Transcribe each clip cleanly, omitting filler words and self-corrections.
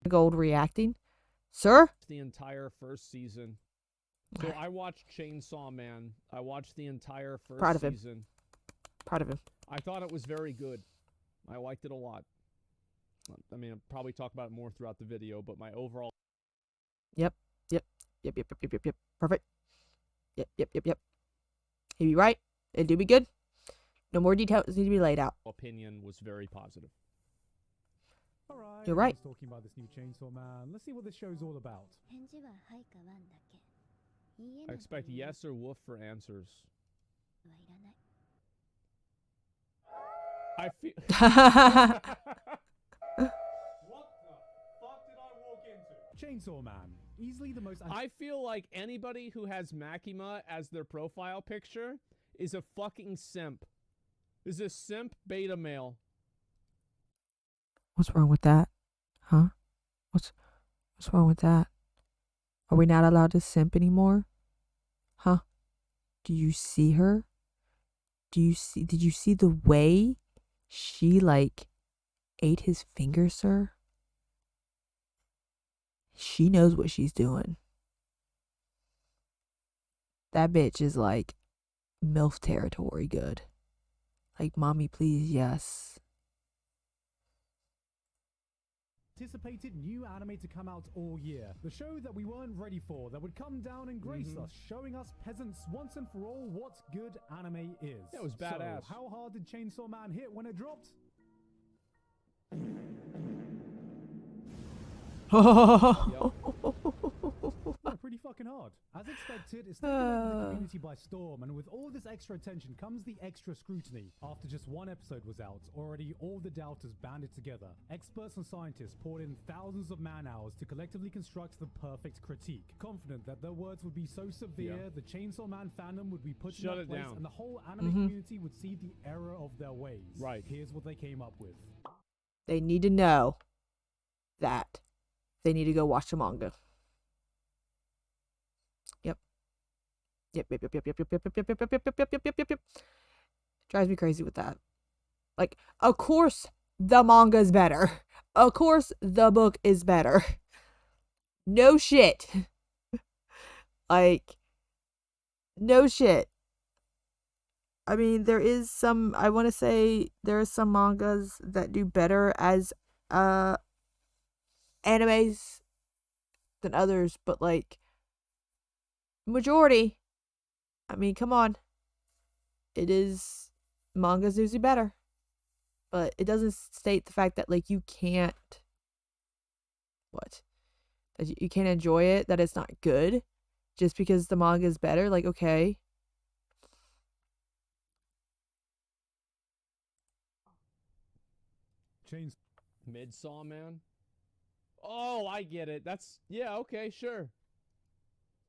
Gold reacting. Sir? The entire first season. So I watched Chainsaw Man. I watched the entire first Proud of him. season. Proud of him. I thought it was very good. I liked it a lot. I mean, I'll probably talk about it more throughout the video, but my overall... Yep. Perfect. Yep. He'd be right. It'd do be good. No more details need to be laid out. Opinion was very positive. Alright, You're right. Talking about this new Chainsaw Man. Let's see what this show's all about. I expect yes or woof for answers. I feel... What the fuck did I walk into? Chainsaw Man. Easily the most... I feel like anybody who has Makima as their profile picture is a fucking simp. Is a simp beta male. What's wrong with that? Huh? What's wrong with that? Are we not allowed to simp anymore? Huh? Do you see her? Did you see the way she, like, ate his finger, sir? She knows what she's doing. That bitch is, like, MILF territory good. Like, mommy, please, yes. Anticipated new anime to come out all year. The show that we weren't ready for, that would come down and grace us, showing us peasants once and for all what good anime is. That was badass. So, how hard did Chainsaw Man hit when it dropped? Yeah, pretty fucking hard. As expected, it's taken over the community by storm, and with all this extra attention comes the extra scrutiny. After just one episode was out, already all the doubters banded together. Experts and scientists poured in thousands of man-hours to collectively construct the perfect critique, confident that their words would be so severe, the Chainsaw Man fandom would be put in their place, and the whole anime community would see the error of their ways. Right. Here's what they came up with. They need to know that they need to go watch the manga. Yep. Drives me crazy with that. Like, of course the manga is better. Of course the book is better. No shit. Like, no shit. I mean, there is some, I want to say there are some mangas that do better as animes than others, but like majority, I mean, come on, it is, manga's usually better, but it doesn't state the fact that like you can't that you can't enjoy it, that it's not good just because the manga is better. Like, okay, Midsaw Man. Oh, I get it. That's, yeah, okay, sure.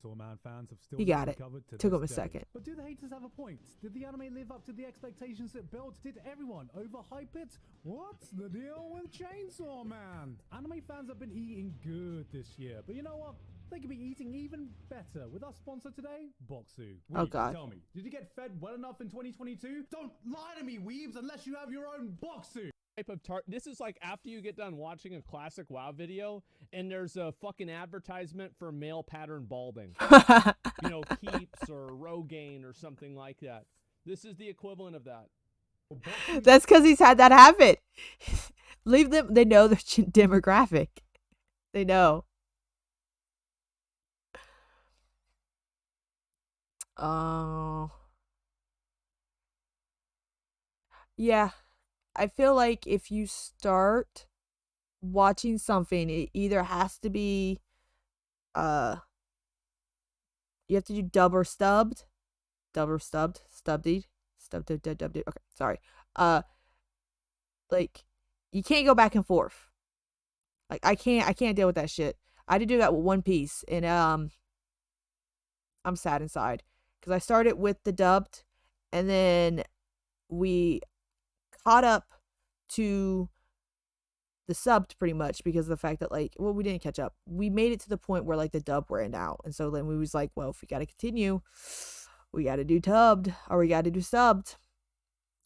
Chainsaw Man fans have still you got it. recovered to Took this him a day. second. But do the haters have a point? Did the anime live up to the expectations it built? Did everyone overhype it? What's the deal with Chainsaw Man? Anime fans have been eating good this year, but you know what? They could be eating even better with our sponsor today, Boxu. Oh, Weebs, God. Tell me, did you get fed well enough in 2022? Don't lie to me, Weebs, unless you have your own Boxu. Type of this is like after you get done watching a classic WoW video and there's a fucking advertisement for male pattern balding. You know, Keeps or Rogaine or something like that. This is the equivalent of that. That's because he's had that habit. Leave them. They know their demographic. They know. Oh. Yeah. I feel like if you start watching something, it either has to be, you have to do dub or stubbed. Dub or stubbed. Stubbied. Stubbed. Okay, sorry. Like, you can't go back and forth. Like, I can't deal with that shit. I had to do that with One Piece, and I'm sad inside. Because I started with the dubbed, and then we caught up to the subbed pretty much because of the fact that, like, well, we didn't catch up. We made it to the point where, like, the dub ran out. And so then we was like, well, if we got to continue, we got to do dubbed or we got to do subbed.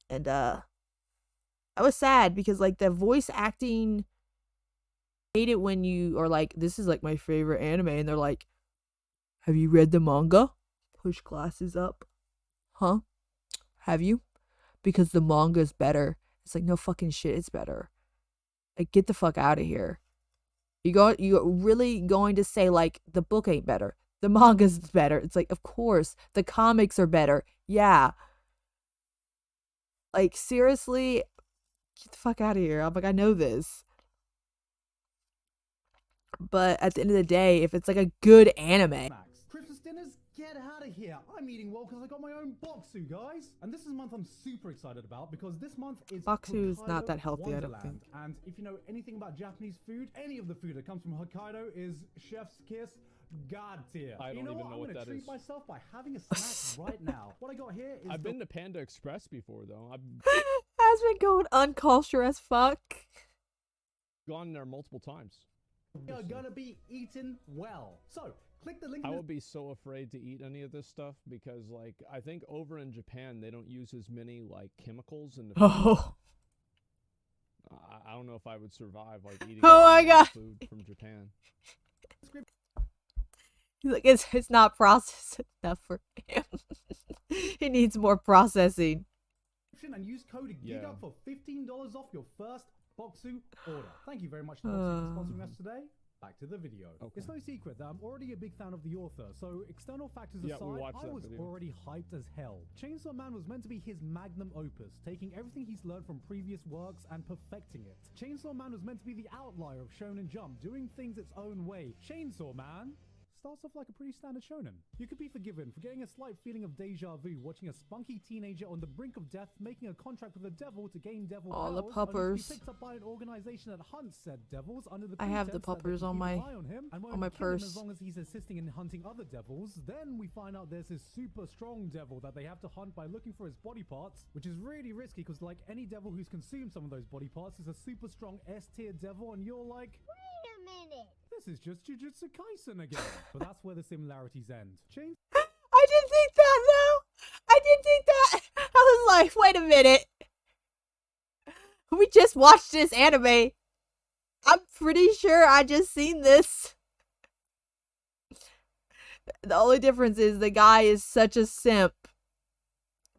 And I was sad because, like, the voice acting hate it when you are like, this is like my favorite anime, and they're like, have you read the manga? Push glasses up. Huh? Have you? Because the manga's better. It's like, no fucking shit, it's better. Like, get the fuck out of here. You're really going to say like the book ain't better, the manga's better? It's like, of course the comics are better. Yeah, like seriously, get the fuck out of here. I'm like, I know this, but at the end of the day, if it's like a good anime, Christmas dinners, get out of here. I'm eating well because I got my own boxu, guys. And this is a month I'm super excited about because this month is Boxu is Hokkaido not that healthy, I don't Wonderland. think. And if you know anything about Japanese food, any of the food that comes from Hokkaido is chef's kiss. God tier. I don't even know what that I'm gonna treat is. myself by having a snack right now. What I got here is I've been to Panda Express before, though. I've has been going uncultured as fuck. gone there multiple times. we are gonna be eaten well. So click the link in I the would be so afraid to eat any of this stuff because, like, I think over in Japan they don't use as many like chemicals in the food. Oh, I don't know if I would survive like eating Oh my all God. food from Japan. he's like, it's not processed enough for him. He needs more processing. and use code Yeah. GIGUP for $15 off your first Boxu order. Thank you very much to Boxu for sponsoring us today. Back to the video. Okay. It's no secret that I'm already a big fan of the author, so external factors Yeah, we aside, watched I that was video. already hyped as hell. Chainsaw Man was meant to be his magnum opus, taking everything he's learned from previous works and perfecting it. Chainsaw Man was meant to be the outlier of Shonen Jump, doing things its own way. Chainsaw Man starts off like a pretty standard shonen. You could be forgiven for getting a slight feeling of deja vu watching a spunky teenager on the brink of death making a contract with the devil to gain devil All powers, the only to puppers. be picked up by an organization that hunts said devils under the I have the pretense that they puppers can on keep my- an eye on him and on won't my kill him purse. as long as he's assisting in hunting other devils. Then we find out there's this super strong devil that they have to hunt by looking for his body parts, which is really risky because like any devil who's consumed some of those body parts is a super strong S-tier devil, and you're like, Wait a minute. this is just Jujutsu Kaisen again. But that's where the similarities end. Chainsaw I didn't think that though. I didn't think that. I was like, wait a minute. We just watched this anime. I'm pretty sure I just seen this. The only difference is the guy is such a simp.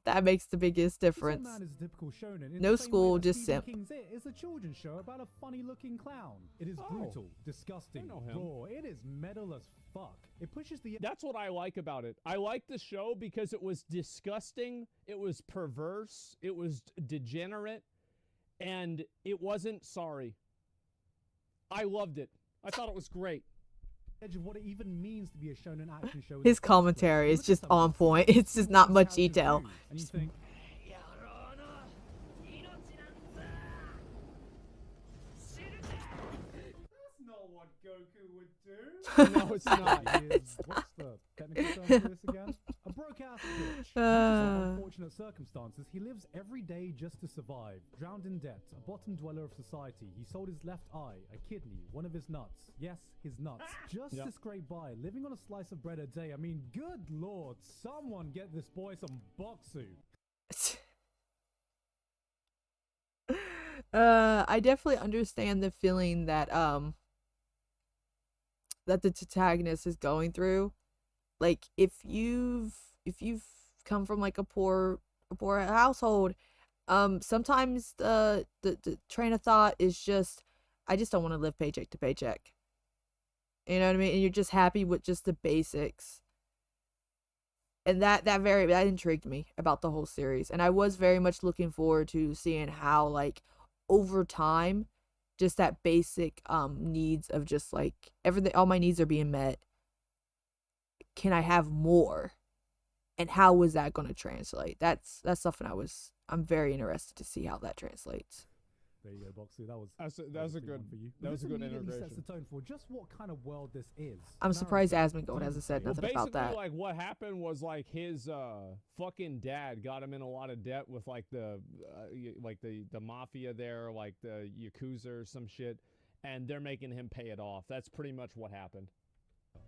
That makes the biggest difference. Man is a typical shonen in No the same way school, that just Stephen simp. King's It is a children's show about a funny-looking clown. It is Oh. brutal, disgusting, know him. raw. It is metal as fuck. It pushes the That's what I like about it. I like the show because it was disgusting, it was perverse, it was degenerate, and it wasn't sorry. I loved it. I thought it was great. edge of what it even means to be a shonen action show. in His the first place. commentary You is look at just some of on this, point. you It's see just what not these much characters detail. do, and you think, that's not what Goku would do. No, it's not. He is, what's the technical term for this again? A broke-ass bitch. Because of unfortunate circumstances, he lives every day just to survive. Drowned in debt, a bottom dweller of society. He sold his left eye, a kidney, one of his nuts. Yes, his nuts. Just Yep. to scrape by, living on a slice of bread a day. I mean, good lord, someone get this boy some boxu. I definitely understand the feeling that that the protagonist is going through. Like if you've come from like a poor household, sometimes the train of thought is just, I just don't want to live paycheck to paycheck. You know what I mean? And you're just happy with just the basics. And that intrigued me about the whole series. And I was very much looking forward to seeing how, like, over time, just that basic needs of just like everything, all my needs are being met. Can I have more? And how was that going to translate? That's something I'm very interested to see how that translates. There you go, Boxu. That was That's a good one for you. that was a This good immediately sets integration. the tone for just what kind of world this is. I'm surprised Narrative, Asmongold hasn't said gameplay, nothing Well, about basically, that. like what happened was like his fucking dad got him in a lot of debt with like the mafia there, like the yakuza or some shit, and they're making him pay it off. That's pretty much what happened.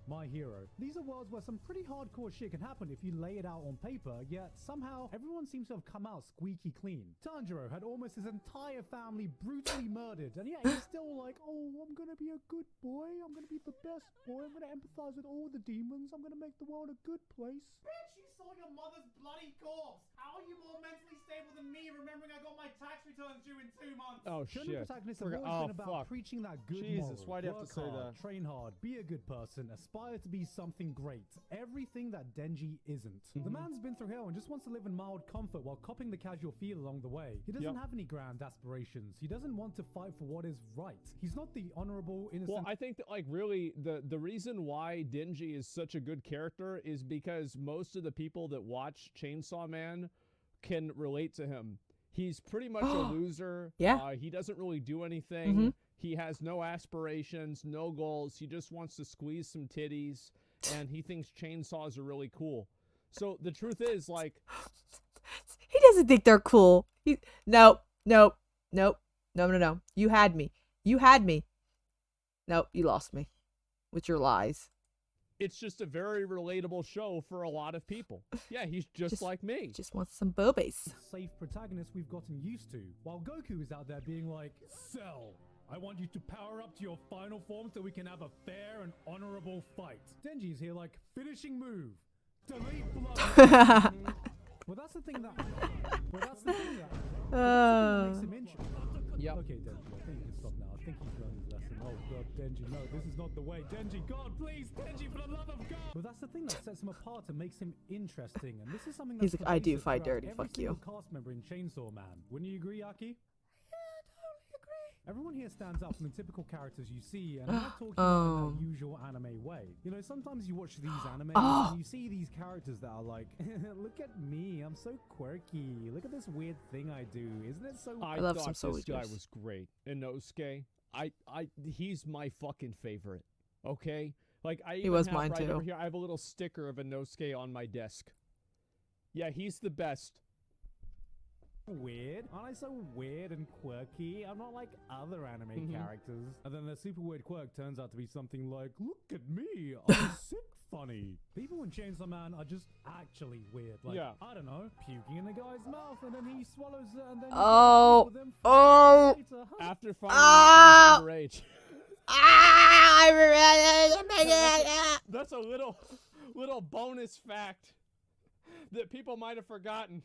My Hero. These are worlds where some pretty hardcore shit can happen if you lay it out on paper, yet somehow everyone seems to have come out squeaky clean. Tanjiro had almost his entire family brutally murdered, and yet he's still like, oh, I'm gonna be a good boy, I'm gonna be the best boy, I'm gonna empathize with all the demons, I'm gonna make the world a good place. Bitch, you saw your mother's bloody corpse! How are you more mentally stable than me, remembering I got my tax returns due in 2 months? Oh, Shonen shit. protagonists have always been about preaching that good Jesus, moral. why'd you have to Work say hard, that? train hard, be a good person, aspire to be something great. Everything that Denji isn't. The man's been through hell and just wants to live in mild comfort while copping the casual feel along the way. He doesn't have any grand aspirations. He doesn't want to fight for what is right. He's not the honorable, innocent... Well, I think that, like, really, the reason why Denji is such a good character is because most of the people that watch Chainsaw Man can relate to him. He's pretty much a loser. Yeah. He doesn't really do anything. He has no aspirations, no goals. He just wants to squeeze some titties, and he thinks chainsaws are really cool. So the truth is, like... He doesn't think they're cool. Nope. No. You had me. Nope, you lost me with your lies. It's just a very relatable show for a lot of people. Yeah, he's just like me. Just wants some boobies. Safe protagonist we've gotten used to, while Goku is out there being like, Cell, I want you to power up to your final form so we can have a fair and honorable fight. Denji's here like, finishing move. Delete blood. Well, that's the thing that... makes him interesting. Yep. Okay, Denji, I think you can stop now. I think he's learned his lesson. Oh, God, Denji, no, this is not the way. Denji, God, please, Denji, for the love of God! Well, that's the thing that sets him apart and makes him interesting. And this is something that's... He's like, I do fight throughout dirty, every fuck you. single cast member in Chainsaw Man. Wouldn't you agree, Aki? Everyone here stands out from the typical characters you see, and I'm not talking about in that usual anime way. You know, sometimes you watch these animes and you see these characters that are like, look at me, I'm so quirky. Look at this weird thing I do. Isn't it so... I love thought some this guy soldiers. was great. Inosuke, he's my fucking favorite. Okay? Like, I even was have mine right too. over here, I have a little sticker of Inosuke on my desk. Yeah, he's the best. Weird? Aren't I so weird and quirky? I'm not like other anime characters. And then the super weird quirk turns out to be something like, look at me, I'm sick funny. People in Chainsaw Man are just actually weird. Like, I don't know, puking in the guy's mouth and then he swallows it and then After finding out he's underage. That's a little bonus fact that people might have forgotten.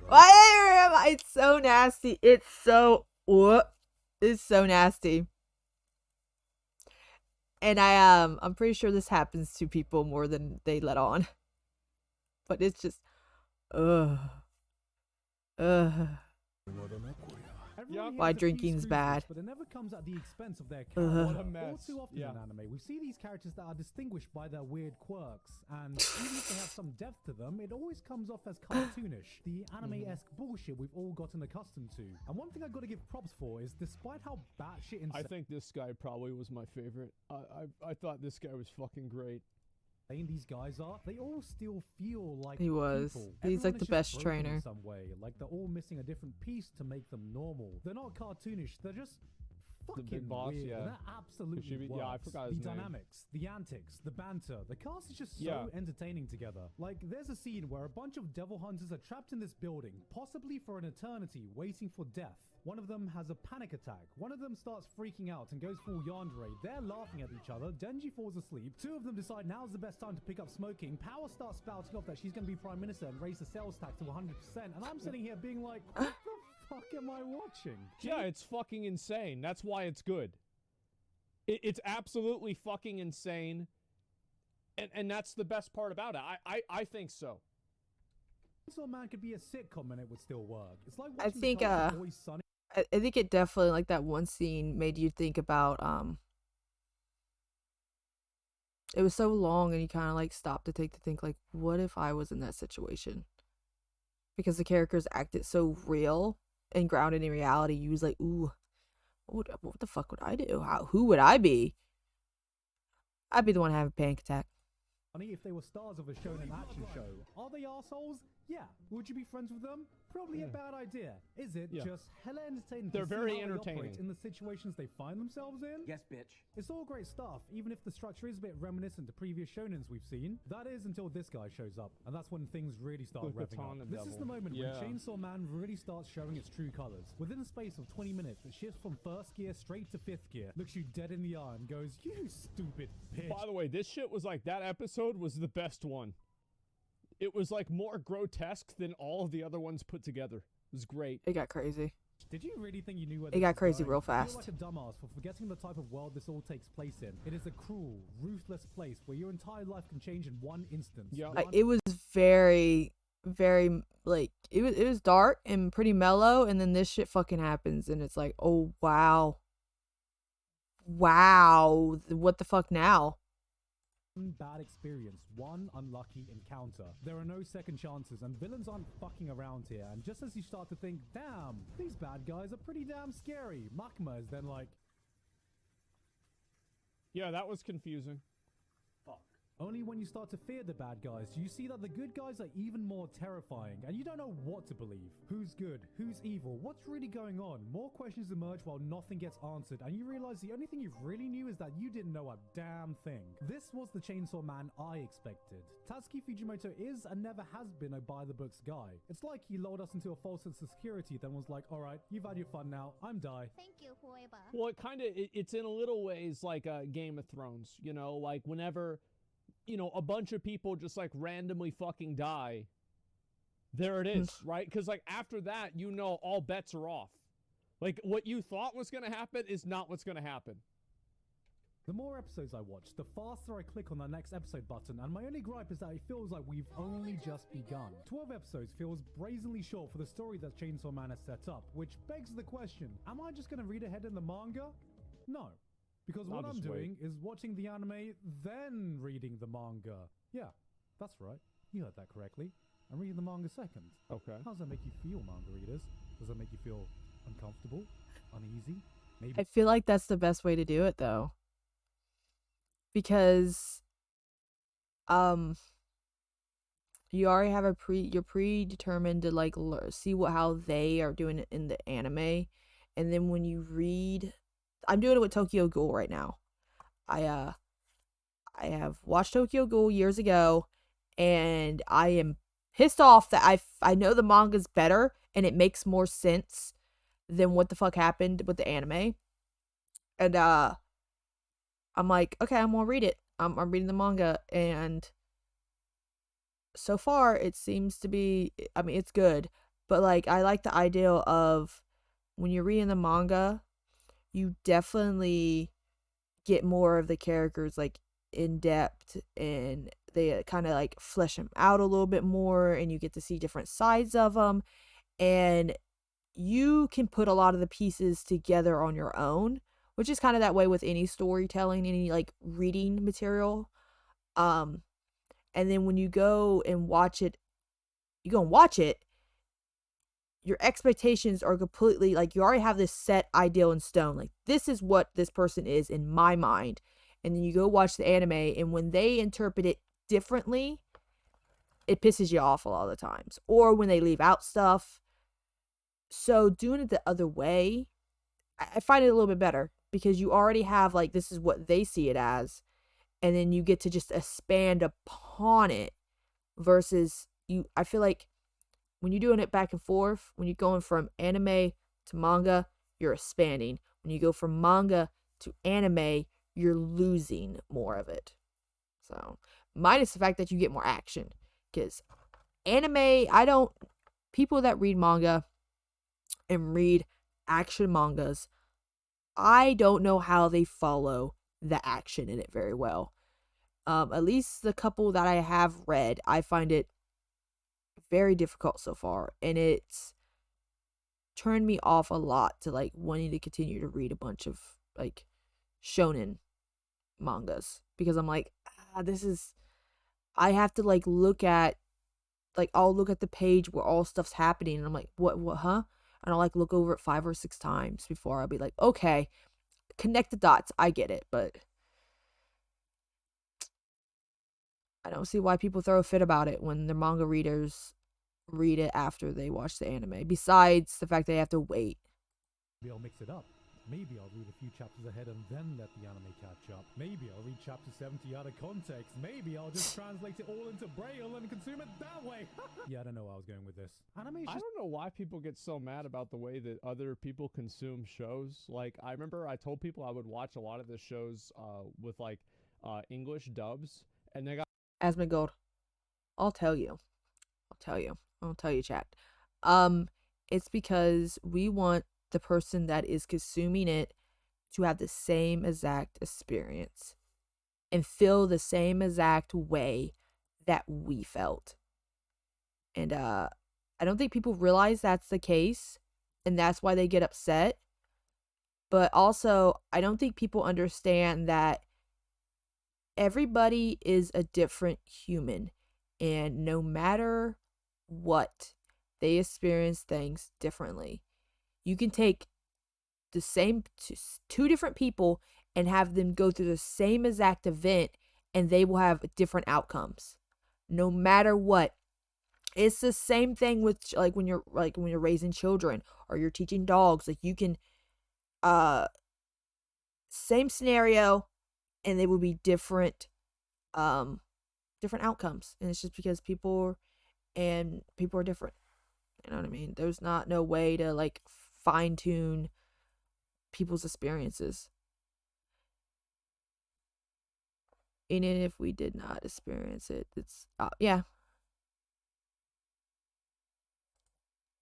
Why am I? It's so nasty. It's so nasty. And I'm pretty sure this happens to people more than they let on. But it's just why drinking's bad. But it never comes at the expense of their character. What a mess. All too often in anime, we see these characters that are distinguished by their weird quirks, and even if they have some depth to them, it always comes off as cartoonish, the anime-esque bullshit we've all gotten accustomed to. And one thing I gotta give props for is, despite how batshit insane... I think this guy probably was my favorite. I thought this guy was fucking great. These guys are, they all still feel like he was. people. He's Everyone like is the just best broken trainer. in some way. Like they're all missing a different piece to make them normal. They're not cartoonish. They're just fucking big boss, weird. yeah. And that absolutely works. Yeah, I forgot his the name. dynamics, the antics, the banter. The cast is just so entertaining together. Like there's a scene where a bunch of devil hunters are trapped in this building, possibly for an eternity, waiting for death. One of them has a panic attack. One of them starts freaking out and goes full yandere. They're laughing at each other. Denji falls asleep. Two of them decide now's the best time to pick up smoking. Power starts spouting off that she's going to be prime minister and raise the sales tax to 100%. And I'm sitting here being like, what the fuck am I watching? Yeah, it's fucking insane. That's why it's good. It's absolutely fucking insane. And that's the best part about it. I think so. Chainsaw Man could be a sitcom and it would still work. It's like I watching think the cast of Always Sunny. I think it definitely, like, that one scene made you think about it was so long and you kind of like stopped to think like, what if I was in that situation? Because the characters acted so real and grounded in reality. You was like, ooh, what the fuck would I do? Who would I be? I'd be the one having a panic attack. If they were stars of a shonen action show, are they assholes? Yeah. Would you be friends with them? Probably a bad idea. Is it Yeah. just hella entertaining They're to see very how they entertaining. operate in the situations they find themselves in? Yes, bitch. It's all great stuff, even if the structure is a bit reminiscent to previous shonens we've seen. That is until this guy shows up, and that's when things really start The revving up. Katana This is the Devil. moment Yeah. when Chainsaw Man really starts showing its true colors. Within a space of 20 minutes, it shifts from first gear straight to fifth gear, looks you dead in the eye and goes, "You stupid bitch." By the way, this shit was like, that episode was the best one. It was like more grotesque than all of the other ones put together. It was great. It got crazy. Did you really think you knew where It this got was crazy going? real I feel fast. like a dumbass for forgetting the type of world this all takes place in. It is a cruel, ruthless place where your entire life can change in one instance. Yeah. It was very, very like it was dark and pretty mellow, and then this shit fucking happens, and it's like, oh wow, what the fuck now? One bad experience, one unlucky encounter. There are no second chances, and villains aren't fucking around here. And just as you start to think, damn, these bad guys are pretty damn scary, Makima is then like, Yeah, that was confusing. only when you start to fear the bad guys do you see that the good guys are even more terrifying, and you don't know what to believe. Who's good? Who's evil? What's really going on? More questions emerge while nothing gets answered, and you realize the only thing you really knew is that you didn't know a damn thing. This was the Chainsaw Man I expected. Tatsuki Fujimoto is and never has been a by-the-books guy. It's like he lulled us into a false sense of security, then was like, alright, you've had your fun now, I'm die. Thank you, whoever. Well, it's in a little ways like Game of Thrones, you know, like whenever, you know, a bunch of people just like randomly fucking die, there it is, right? Because like after that, you know, all bets are off. Like what you thought was going to happen is not what's going to happen. The more episodes I watch, the faster I click on the next episode button, and my only gripe is that it feels like we've only just begun. 12 episodes feels brazenly short for the story that Chainsaw Man has set up, which begs the question, am I just going to read ahead in the manga? No. Because what I'll I'm just doing is watching the anime, then reading the manga. Yeah, that's right. You heard that correctly. I'm reading the manga second. Okay. How does that make you feel, manga readers? Does that make you feel uncomfortable? Uneasy? Maybe I feel like that's the best way to do it though, because you already have you're predetermined to like see how they are doing it in the anime, and then when you read, I'm doing it with Tokyo Ghoul right now. I have watched Tokyo Ghoul years ago, and I am pissed off that I know the manga's better and it makes more sense than what the fuck happened with the anime. And I'm like, okay, I'm gonna read it. I'm reading the manga, and so far it seems to be, I mean, it's good, but like I like the idea of when you're reading the manga, you definitely get more of the characters like in depth, and they kind of like flesh them out a little bit more, and you get to see different sides of them, and you can put a lot of the pieces together on your own, which is kind of that way with any storytelling, any like reading material. And then when you go and watch it, your expectations are completely like, you already have this set ideal in stone. Like, this is what this person is in my mind. And then you go watch the anime, and when they interpret it differently, it pisses you off a lot of the times. Or when they leave out stuff. So doing it the other way, I find it a little bit better, because you already have like, this is what they see it as, and then you get to just expand upon it, versus I feel like when you're doing it back and forth, when you're going from anime to manga, you're expanding. When you go from manga to anime, you're losing more of it. So, minus the fact that you get more action, because anime, people that read manga and read action mangas, I don't know how they follow the action in it very well. At least the couple that I have read, I find it very difficult so far, and it's turned me off a lot to like wanting to continue to read a bunch of like shonen mangas, because I'm like, I have to like I'll look at the page where all stuff's happening, and I'm like, what, huh? And I'll like look over it 5 or 6 times before I'll be like, okay, connect the dots. I get it, but I don't see why people throw a fit about it when they're manga readers read it after they watch the anime, besides the fact they have to wait. Maybe I'll mix it up. Maybe I'll read a few chapters ahead and then let the anime catch up. Maybe I'll read chapter 70 out of context. Maybe I'll just translate it all into Braille and consume it that way. Yeah, I don't know where I was going with this. Anime I don't know why people get so mad about the way that other people consume shows. Like, I remember I told people I would watch a lot of the shows with, like, English dubs, and they got... Asmongold, I'll tell you, chat. It's because we want the person that is consuming it to have the same exact experience and feel the same exact way that we felt. And I don't think people realize that's the case, and that's why they get upset. But also, I don't think people understand that everybody is a different human, and no matter what, they experience things differently. You can take the same two different people and have them go through the same exact event, and they will have different outcomes no matter what. It's the same thing with when you're raising children or you're teaching dogs. Like, you can same scenario, and they will be different outcomes, and it's just because people are different. You know what I mean? There's no way to like fine tune people's experiences. And if we did not experience it, it's yeah.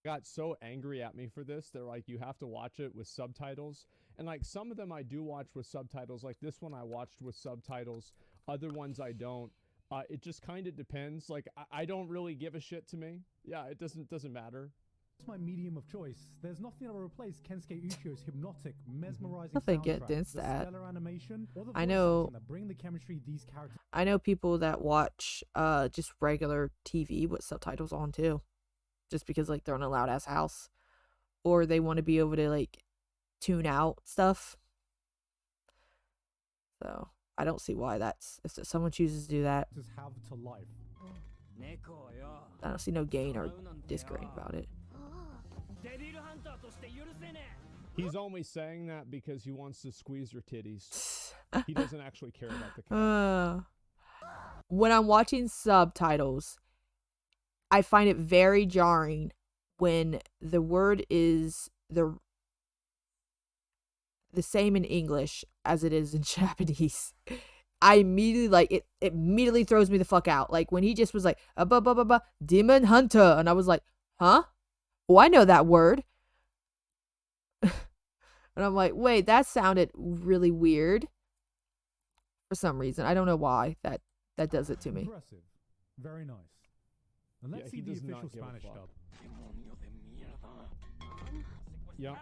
got so angry at me for this. They're like, you have to watch it with subtitles. And like, some of them I do watch with subtitles. Like this one I watched with subtitles. Other ones I don't. It just kind of depends. Like, I don't really give a shit to me. Yeah, it doesn't matter. It's my medium of choice. There's nothing that will replace Kensuke Uchio's hypnotic, mesmerizing Nothing soundtrack, against the that. stellar animation, or the I voice know- acting that bring the chemistry these characters. I know people that watch just regular TV with subtitles on too, just because like they're in a loud ass house, or they want to be able to like tune out stuff. So I don't see why that's, if someone chooses to do that, Just have to life. I don't see no gain or disgrace about it. He's only saying that because he wants to squeeze your titties. He doesn't actually care about the cat. When I'm watching subtitles, I find it very jarring when the word is the same in English as it is in Japanese. I immediately it immediately throws me the fuck out. Like when he just was like demon hunter, and I was like, huh? Oh, I know that word. And I'm like, wait, that sounded really weird for some reason. I don't know why that does it to me. Impressive. Very nice. And let's Yeah, see he the does not official give a Spanish fuck. dub. Yeah.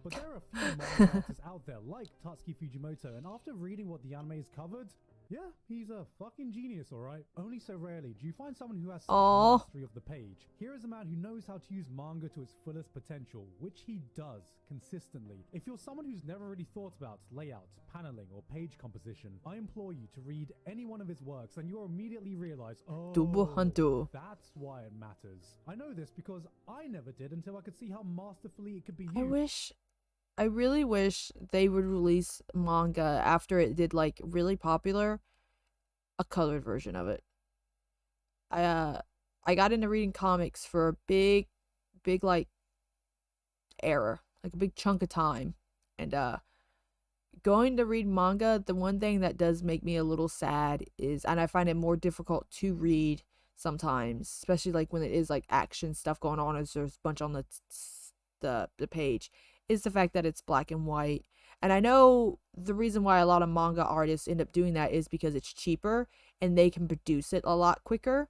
But there are a few manga artists out there like Tatsuki Fujimoto, and after reading what the anime has covered, yeah, he's a fucking genius, alright? Only so rarely do you find someone who has such Aww. mastery of the page. Here is a man who knows how to use manga to its fullest potential, which he does consistently. If you're someone who's never really thought about layout, paneling, or page composition, I implore you to read any one of his works and you'll immediately realize, oh, that's why it matters. I know this because I never did until I could see how masterfully it could be used. I really wish they would release manga after it did like really popular, a colored version of it. I got into reading comics for a big like era, like a big chunk of time, and going to read manga, the one thing that does make me a little sad is, and I find it more difficult to read sometimes, especially like when it is like action stuff going on, as there's a bunch on the page, is the fact that it's black and white. And I know the reason why a lot of manga artists end up doing that is because it's cheaper and they can produce it a lot quicker.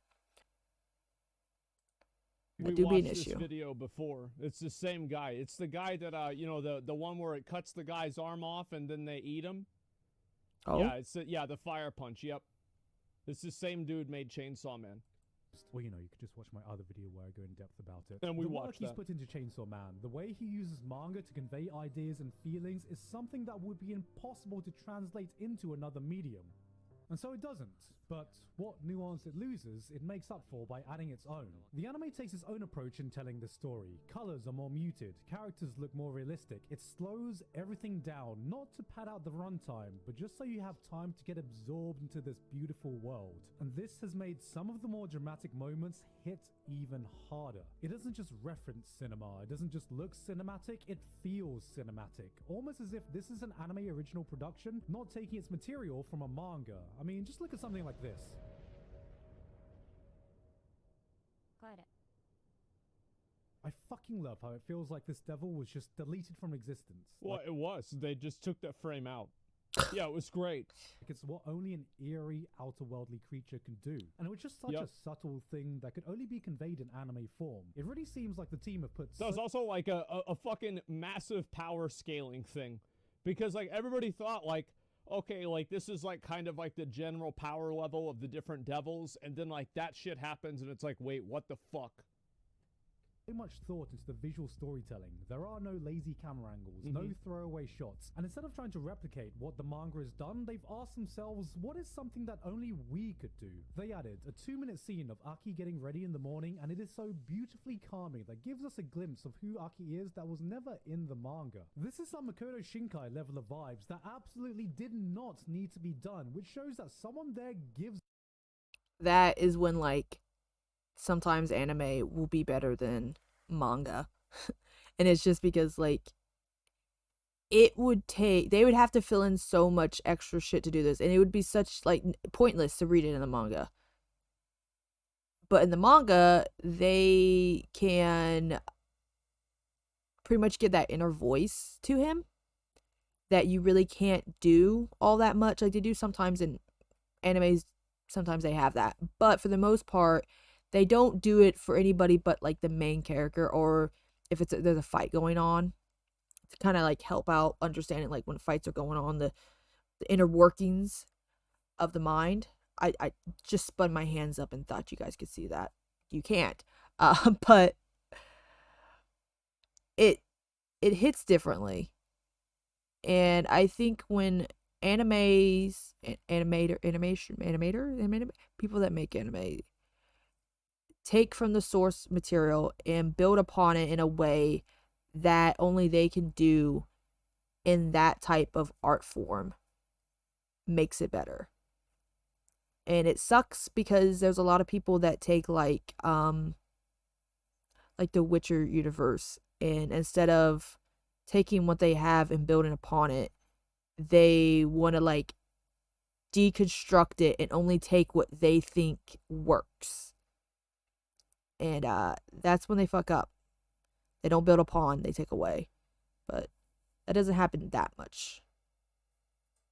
We do be an watched this issue. video before. It's the same guy. It's the guy that you know, the one where it cuts the guy's arm off and then they eat him. Oh, Yeah, it's the fire punch. Yep, it's the same dude made Chainsaw Man. Well, you know, you could just watch my other video where I go in depth about it. And we the work watched he's that. put into Chainsaw Man, the way he uses manga to convey ideas and feelings is something that would be impossible to translate into another medium. And so it doesn't. But what nuance it loses, it makes up for by adding its own. The anime takes its own approach in telling the story. Colors are more muted, characters look more realistic. It slows everything down, not to pad out the runtime, but just so you have time to get absorbed into this beautiful world. And this has made some of the more dramatic moments hit even harder. It doesn't just reference cinema, it doesn't just look cinematic, it feels cinematic. Almost as if this is an anime original production, not taking its material from a manga. I mean, just look at something like this. I fucking love how it feels like this devil was just deleted from existence. Well, it was. They just took that frame out. Yeah, it was great. Like it's what only an eerie, outer-worldly creature can do. And it was just such a subtle thing that could only be conveyed in anime form. It really seems like the team have put... That was also like a fucking massive power scaling thing. Because like everybody thought like, okay, like this is like kind of like the general power level of the different devils. And then like that shit happens and it's like, wait, what the fuck? So much thought into the visual storytelling. There are no lazy camera angles, no throwaway shots, and instead of trying to replicate what the manga has done, they've asked themselves, what is something that only we could do? They added a 2-minute scene of Aki getting ready in the morning, and it is so beautifully calming that gives us a glimpse of who Aki is that was never in the manga. This is some Makoto Shinkai level of vibes that absolutely did not need to be done, which shows that someone there gives... That is when, like, sometimes anime will be better than manga. And it's just because, like, they would have to fill in so much extra shit to do this, and it would be such, like, pointless to read it in the manga. But in the manga, they can pretty much get that inner voice to him that you really can't do all that much. Like, they do sometimes in animes, sometimes they have that. But for the most part, they don't do it for anybody but, like, the main character, or if there's a fight going on, to kind of, like, help out understanding, like, when fights are going on, the inner workings of the mind. I just spun my hands up and thought you guys could see that. You can't. But it hits differently. And I think when people that make anime take from the source material and build upon it in a way that only they can do in that type of art form, makes it better. And it sucks because there's a lot of people that take like the Witcher universe, and instead of taking what they have and building upon it, they want to like deconstruct it and only take what they think works. And that's when they fuck up. They don't build upon, they take away. But that doesn't happen that much,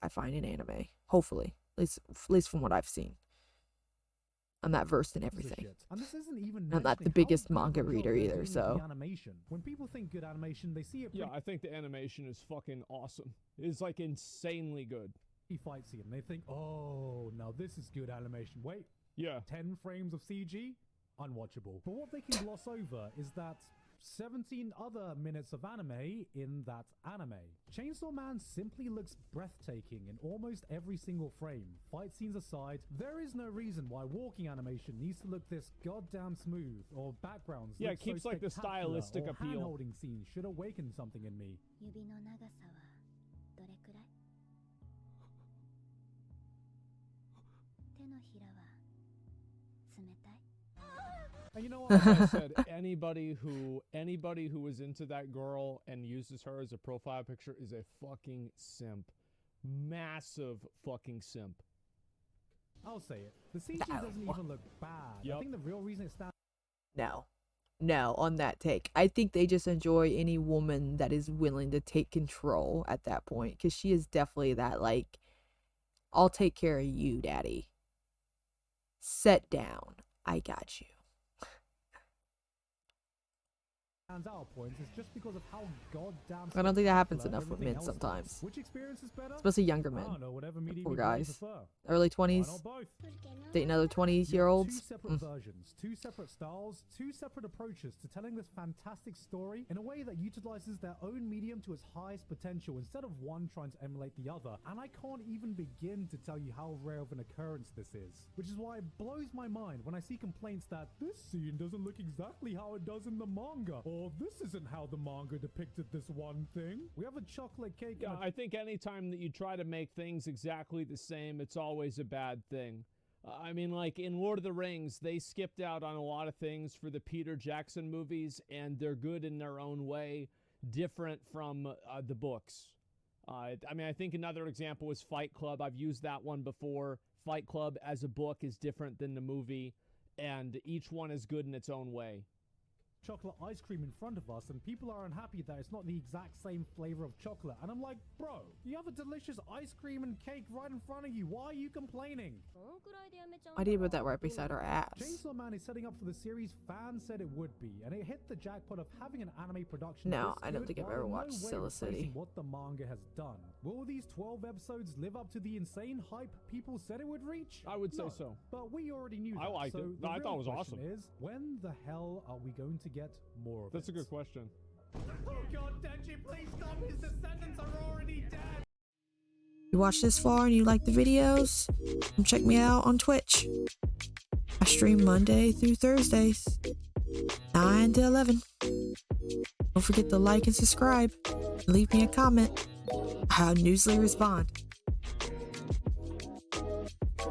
I find, in anime. Hopefully. At least from what I've seen. I'm not versed in everything. And this isn't even I'm not the biggest manga reader either, so. Animation. When people think good animation, they see it. Yeah, I think the animation is fucking awesome. It's like insanely good. Fight scene, and they think, oh, now this is good animation. Wait. Yeah. 10 frames of CG? Unwatchable. But what they can gloss over is that 17 other minutes of anime in that anime. Chainsaw Man simply looks breathtaking in almost every single frame. Fight scenes aside, there is no reason why walking animation needs to look this goddamn smooth, or backgrounds yeah, look it keeps so like the stylistic or appeal. hand-holding scenes should awaken something in me. And you know what? Like I said, anybody who is into that girl and uses her as a profile picture is a fucking simp. Massive fucking simp. I'll say it. The CG doesn't even look bad. Yep. I think the real reason it stands... No, on that take. I think they just enjoy any woman that is willing to take control at that point. Because she is definitely that, like, I'll take care of you, daddy. Sit down. I got you. stands out points is just because of how goddamn I don't think that happens spectacular enough with everything men else is. sometimes. Which experience is better? Especially younger I men. don't know, whatever medium Poor you guys guys. prefer. Early Why 20s, not both? dating other You have 20-year-olds. two separate versions, two separate styles, two separate approaches to telling this fantastic story in a way that utilizes their own medium to its highest potential instead of one trying to emulate the other. And I can't even begin to tell you how rare of an occurrence this is. Which is why it blows my mind when I see complaints that this scene doesn't look exactly how it does in the manga, or this isn't how the manga depicted this one thing. We have a chocolate cake Yeah, and I think anytime that you try to make things exactly the same, it's always a bad thing. I mean, like in Lord of the Rings, they skipped out on a lot of things for the Peter Jackson movies, and they're good in their own way, different from the books. I mean, I think another example was Fight Club. I've used that one before. Fight Club as a book is different than the movie, and each one is good in its own way. chocolate ice cream in front of us, and people are unhappy that it's not the exact same flavor of chocolate. And I'm like, bro, you have a delicious ice cream and cake right in front of you. Why are you complaining? Why do you put that right beside our ass? Chainsaw Man is setting up for the series fans said it would be, and it hit the jackpot of having an anime production. No, this I don't good think I've while ever in watched no way Scylla replacing City. what the manga has done. Will these 12 episodes live up to the insane hype people said it would reach? I would say No, so. but we already knew that. I liked so it. the I real thought it was question awesome. Is when the hell are we going to get more of That's a it? good question. Oh god, Denji, please stop! His descendants are already dead! You watch this far and you like the videos? Come check me out on Twitch. I stream Monday through Thursdays, 9 to 11. Don't forget to like and subscribe. Leave me a comment. I'll usually respond.